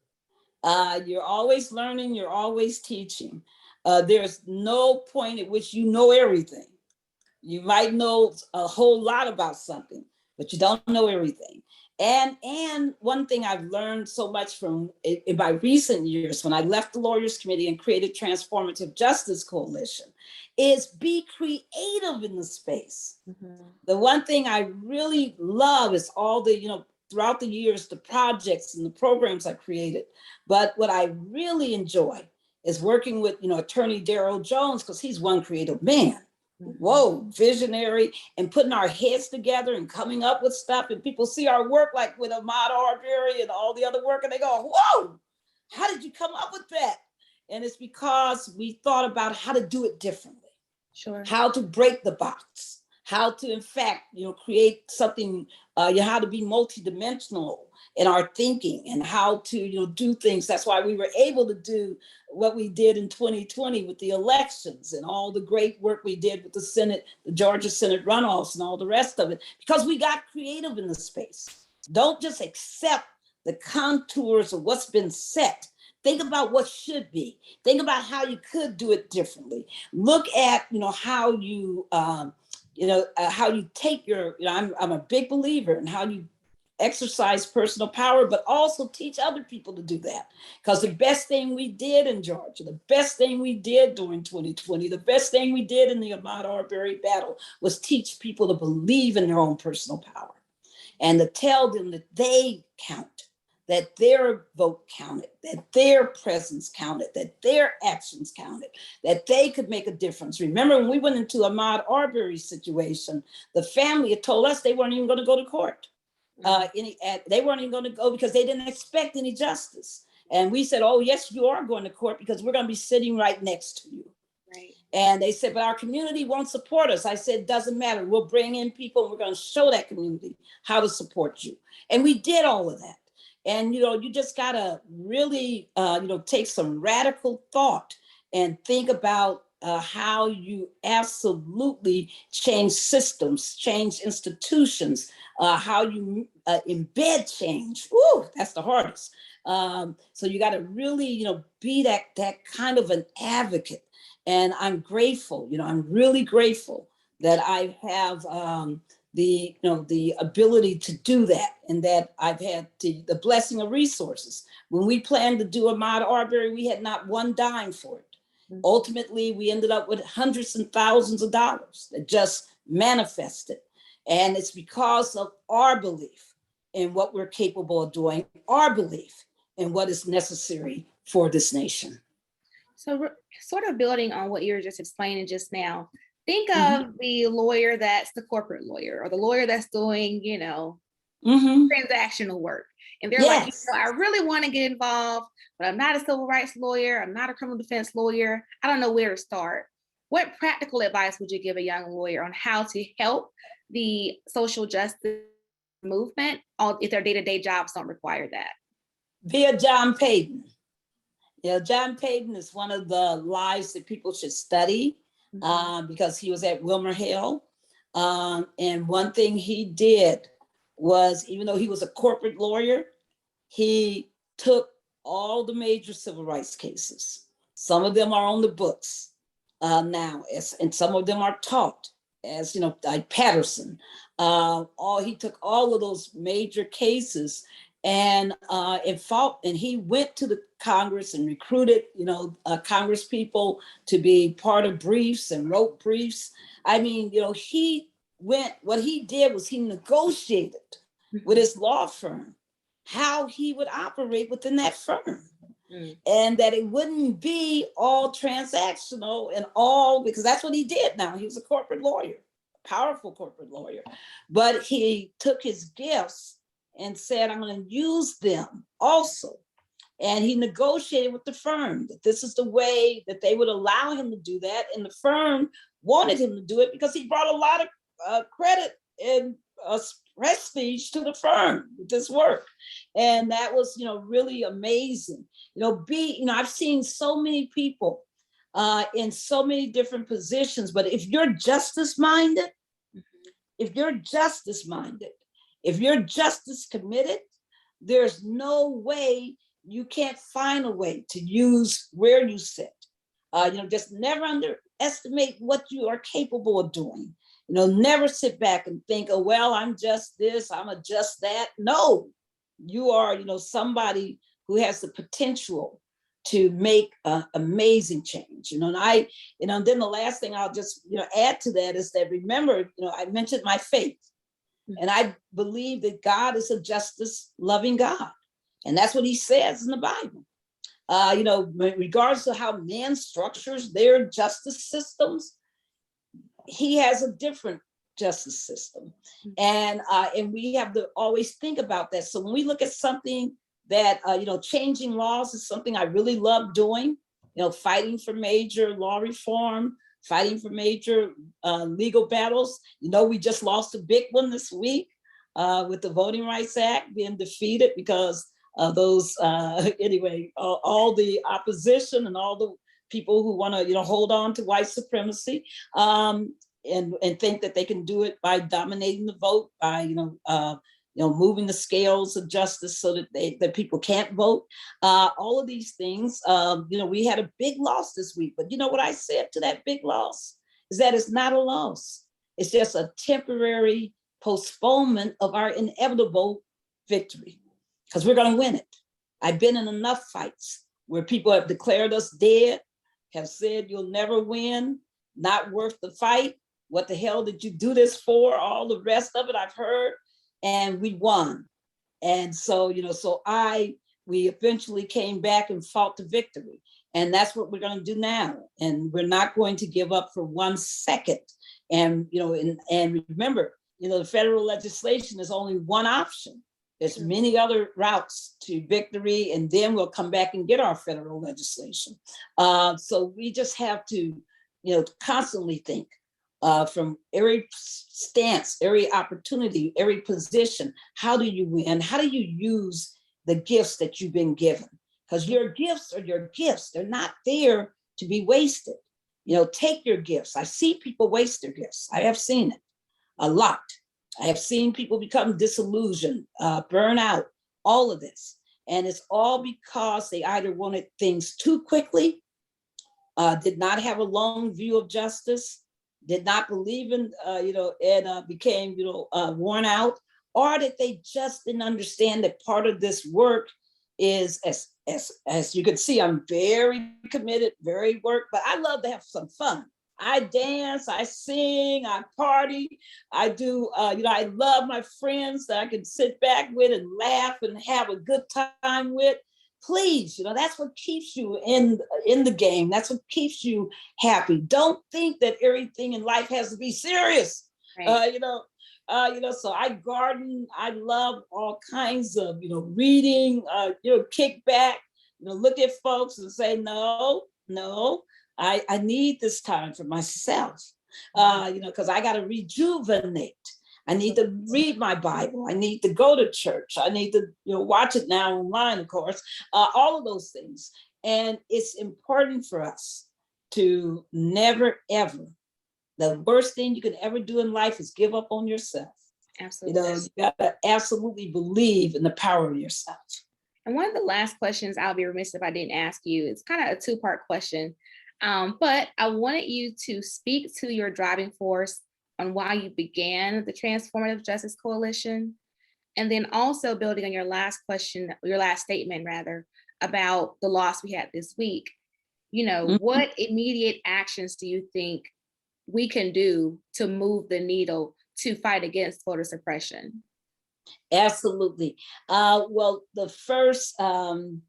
You're always learning, you're always teaching. There's no point at which you know everything. You might know a whole lot about something, but you don't know everything. And one thing I've learned so much from in my recent years, when I left the Lawyers Committee and created Transformative Justice Coalition, is be creative in the space. The one thing I really love is all the, you know, throughout the years, the projects and the programs I created. But what I really enjoy is working with, you know, Attorney Darrell Jones, because he's one creative man. Whoa, visionary, and putting our heads together and coming up with stuff, and people see our work like with Ahmaud Arbery and all the other work and they go, whoa, how did you come up with that? And it's because we thought about how to do it differently. Sure. How to break the box, how to, in fact, you know, create something, how to be multidimensional in our thinking and how to, you know, do things. That's why we were able to do what we did in 2020 with the elections and all the great work we did with the Senate, the Georgia Senate runoffs and all the rest of it, because we got creative in the space. Don't just accept the contours of what's been set. Think about what should be. Think about how you could do it differently. Look at, you know, how you, how you take your, you know, I'm a big believer in how you exercise personal power, but also teach other people to do that. Because the best thing we did in Georgia, the best thing we did during 2020, the best thing we did in the Ahmaud Arbery battle was teach people to believe in their own personal power and to tell them that they count, that their vote counted, that their presence counted, that their actions counted, that they could make a difference. Remember when we went into Ahmaud Arbery's situation, the family had told us they weren't even going to go to court. They weren't even going to go because they didn't expect any justice. And we said, oh, yes, you are going to court because we're going to be sitting right next to you. Right. And they said, but our community won't support us. I said, doesn't matter. We'll bring in people and we're going to show that community how to support you. And we did all of that. And, you just got to really, take some radical thought and think about how you absolutely change systems, change institutions, how you embed change. Woo, that's the hardest. So you got to really, be that kind of an advocate. And I'm grateful, I'm really grateful that I have the ability to do that, and that I've had the blessing of resources. When we planned to do Ahmaud Arbery, we had not one dime for it. Mm-hmm. Ultimately, we ended up with hundreds and thousands of dollars that just manifested. And it's because of our belief in what we're capable of doing, our belief in what is necessary for this nation. So sort of building on what you were just explaining just now, think of the lawyer that's the corporate lawyer, or the lawyer that's doing, transactional work. And they're like, I really want to get involved, but I'm not a civil rights lawyer. I'm not a criminal defense lawyer. I don't know where to start. What practical advice would you give a young lawyer on how to help the social justice movement if their day-to-day jobs don't require that? Be a John Payton. John Payton is one of the lives that people should study because he was at WilmerHale. And one thing he did was, even though he was a corporate lawyer, he took all the major civil rights cases. Some of them are on the books now, and some of them are taught, as like Patterson. He took all of those major cases and fought, and he went to the Congress and recruited, Congress people to be part of briefs and wrote briefs. I mean, what he did was he negotiated with his law firm how he would operate within that firm. And that it wouldn't be all transactional and all, because that's what he did. Now, he was a corporate lawyer, powerful corporate lawyer, but he took his gifts and said, I'm going to use them also. And he negotiated with the firm that this is the way that they would allow him to do that. And the firm wanted him to do it because he brought a lot of credit and prestige to the firm with this work. And that was, really amazing. I've seen so many people in so many different positions, but if you're justice minded, if you're justice committed, there's no way you can't find a way to use where you sit. Just never underestimate what you are capable of doing. Never sit back and think, oh, well, I'm just this, I'm a just that. No, you are, somebody who has the potential to make amazing change. And then the last thing I'll just, add to that is that, remember, I mentioned my faith. And I believe that God is a justice loving God. And that's what he says in the Bible. In regards to how man structures their justice systems, he has a different justice system. And we have to always think about that. So when we look at something that, changing laws is something I really love doing, fighting for major law reform, fighting for major legal battles. We just lost a big one this week with the Voting Rights Act being defeated because of those, all the opposition and all the people who want to, hold on to white supremacy and think that they can do it by dominating the vote, by, moving the scales of justice so that people can't vote. All of these things, we had a big loss this week, but what I said to that big loss is that it's not a loss. It's just a temporary postponement of our inevitable victory, because we're going to win it. I've been in enough fights where people have declared us dead, have said you'll never win, not worth the fight. What the hell did you do this for? All the rest of it I've heard, and we won. And so, we eventually came back and fought the victory. And that's what we're going to do now. And we're not going to give up for 1 second. And, and remember, the federal legislation is only one option. There's many other routes to victory, and then we'll come back and get our federal legislation. So we just have to constantly think from every stance, every opportunity, every position. How do you win? How do you use the gifts that you've been given? Because your gifts are your gifts. They're not there to be wasted. Take your gifts. I see people waste their gifts. I have seen it a lot. I have seen people become disillusioned, burn out, all of this. And it's all because they either wanted things too quickly, did not have a long view of justice, did not believe in, and became, worn out, or that they just didn't understand that part of this work is, as you can see, I'm very committed, very work, but I love to have some fun. I dance, I sing, I party, I do, I love my friends that I can sit back with and laugh and have a good time with. Please, that's what keeps you in the game. That's what keeps you happy. Don't think that everything in life has to be serious. Right. So I garden. I love all kinds of, reading. Kick back. Look at folks and say, no. I need this time for myself. Because I got to rejuvenate. I need to read my Bible. I need to go to church. I need to, watch it now online, of course, all of those things. And it's important for us to never, ever, the worst thing you can ever do in life is give up on yourself. Absolutely. You got to absolutely believe in the power of yourself. And one of the last questions, I'll be remiss if I didn't ask you, it's kind of a two-part question, but I wanted you to speak to your driving force on why you began the Transformative Justice Coalition, and then also building on your last statement rather, about the loss we had this week. What immediate actions do you think we can do to move the needle to fight against voter suppression? Absolutely. Well, the first, the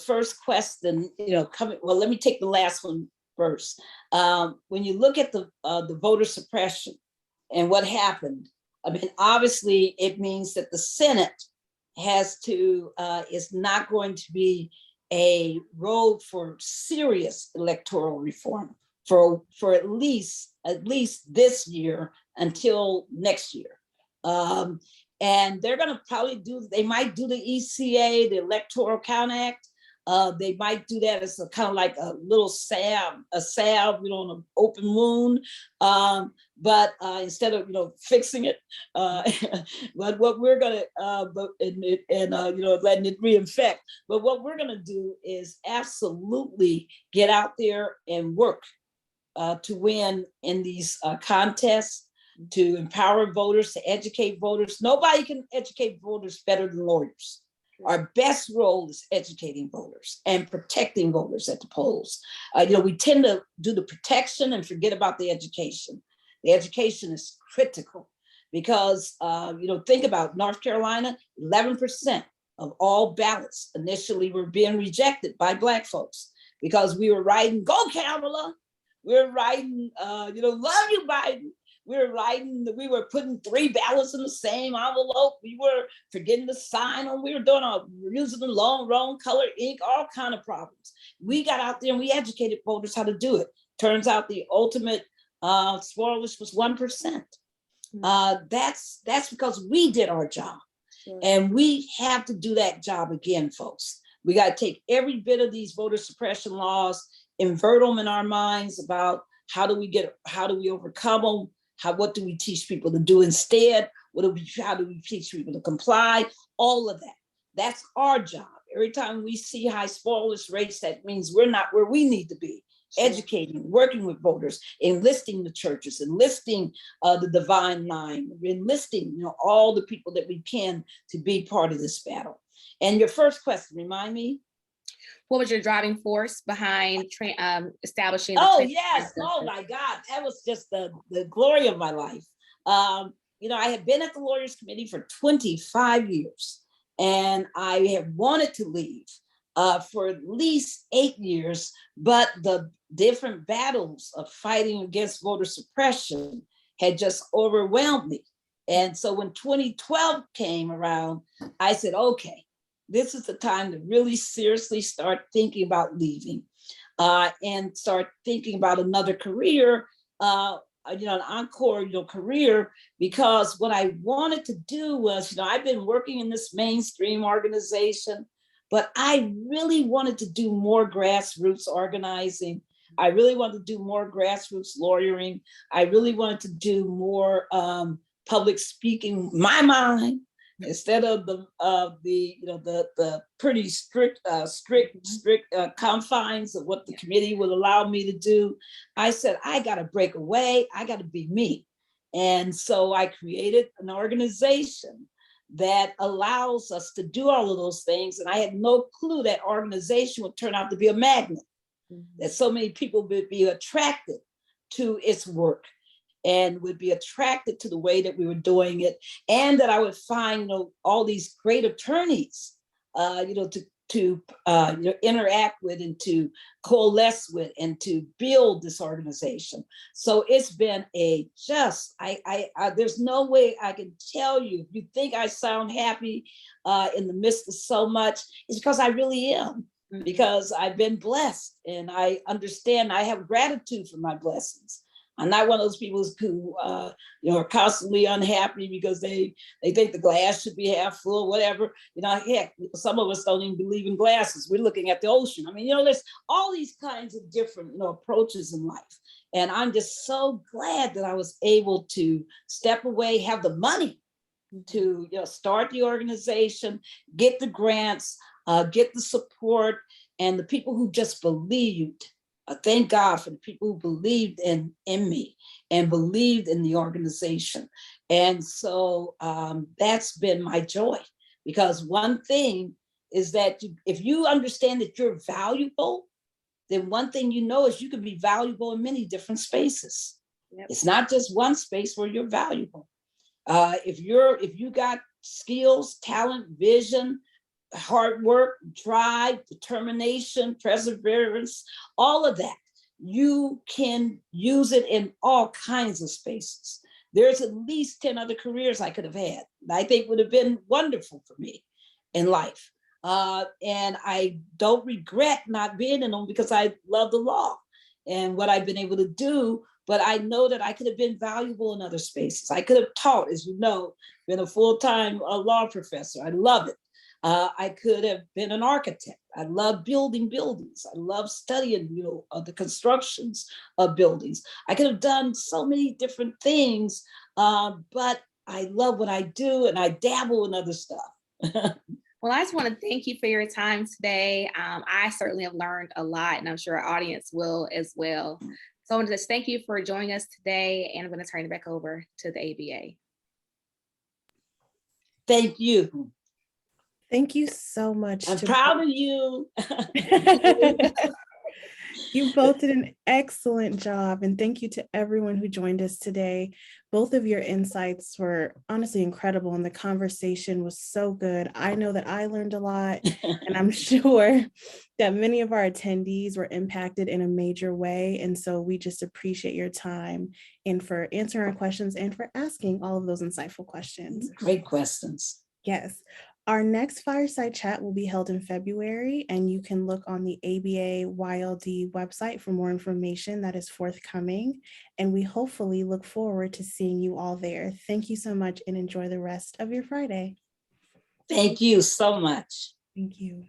first question, let me take the last one first. When you look at the voter suppression and what happened, I mean, obviously it means that the Senate is not going to be a road for serious electoral reform for at least this year until next year. And they're going to probably they might do the ECA, the Electoral Count Act. They might do that as a kind of like a little salve, on an open wound. But instead of, fixing it, but what we're going to, letting it reinfect. But what we're going to do is absolutely get out there and work to win in these contests, to empower voters, to educate voters. Nobody can educate voters better than lawyers. Our best role is educating voters and protecting voters at the polls. We tend to do the protection and forget about the education. The education is critical because, think about North Carolina, 11% of all ballots initially were being rejected by Black folks because we were writing, "Go Kamala." We were writing, "Love you, Biden." We were putting 3 ballots in the same envelope. We were forgetting to sign them. We were using the wrong color ink, all kind of problems. We got out there and we educated voters how to do it. Turns out the ultimate spoilage was 1%. That's because we did our job. Sure. And we have to do that job again, folks. We got to take every bit of these voter suppression laws, invert them in our minds about how do we overcome them? What do we teach people to do instead? How do we teach people to comply? All of that. That's our job. Every time we see high spoilage rates, that means we're not where we need to be. Sure. Educating, working with voters, enlisting the churches, enlisting the divine line, enlisting all the people that we can to be part of this battle. And your first question, remind me. What was your driving force behind establishing? Yes. Oh my God. That was just the glory of my life. I had been at the Lawyers Committee for 25 years and I have wanted to leave for at least 8 years, but the different battles of fighting against voter suppression had just overwhelmed me. And so when 2012 came around, I said, okay, this is the time to really seriously start thinking about leaving. and start thinking about another career, an encore, career, because what I wanted to do was, I've been working in this mainstream organization, but I really wanted to do more grassroots organizing. I really wanted to do more grassroots lawyering. I really wanted to do more public speaking, my mind, instead of the pretty strict confines of what the committee would allow me to do. I said, I got to break away. I got to be me. And so I created an organization that allows us to do all of those things. And I had no clue that organization would turn out to be a magnet, that so many people would be attracted to its work and would be attracted to the way that we were doing it, and that I would find, all these great attorneys, to interact with and to coalesce with and to build this organization. So it's been there's no way I can tell you. If you think I sound happy in the midst of so much, it's because I really am. Because I've been blessed, and I understand, I have gratitude for my blessings. I'm not one of those people who are constantly unhappy because they think the glass should be half full, whatever. Heck, some of us don't even believe in glasses. We're looking at the ocean. I mean, there's all these kinds of different approaches in life. And I'm just so glad that I was able to step away, have the money to start the organization, get the grants, get the support, and the people who just believed. Thank God for the people who believed in me and believed in the organization. And so that's been my joy, because one thing is that if you understand that you're valuable, then one thing is you can be valuable in many different spaces. Yep. It's not just one space where you're valuable. If you got skills, talent, vision, hard work, drive, determination, perseverance, all of that, you can use it in all kinds of spaces. There's at least 10 other careers I could have had that I think would have been wonderful for me in life. And I don't regret not being in them, because I love the law and what I've been able to do. But I know that I could have been valuable in other spaces. I could have taught, as you know, been a full-time law professor. I love it. I could have been an architect. I love building buildings. I love studying, the constructions of buildings. I could have done so many different things, but I love what I do, and I dabble in other stuff. Well, I just want to thank you for your time today. I certainly have learned a lot, and I'm sure our audience will as well. So I want to just thank you for joining us today, and I'm going to turn it back over to the ABA. Thank you. Thank you so much. I'm proud of you. You both did an excellent job, and thank you to everyone who joined us today. Both of your insights were honestly incredible, and the conversation was so good. I know that I learned a lot, and I'm sure that many of our attendees were impacted in a major way. And so we just appreciate your time and for answering our questions and for asking all of those insightful questions. Great questions. Yes. Our next Fireside Chat will be held in February, and you can look on the ABA YLD website for more information that is forthcoming. And we hopefully look forward to seeing you all there. Thank you so much, and enjoy the rest of your Friday. Thank you so much. Thank you.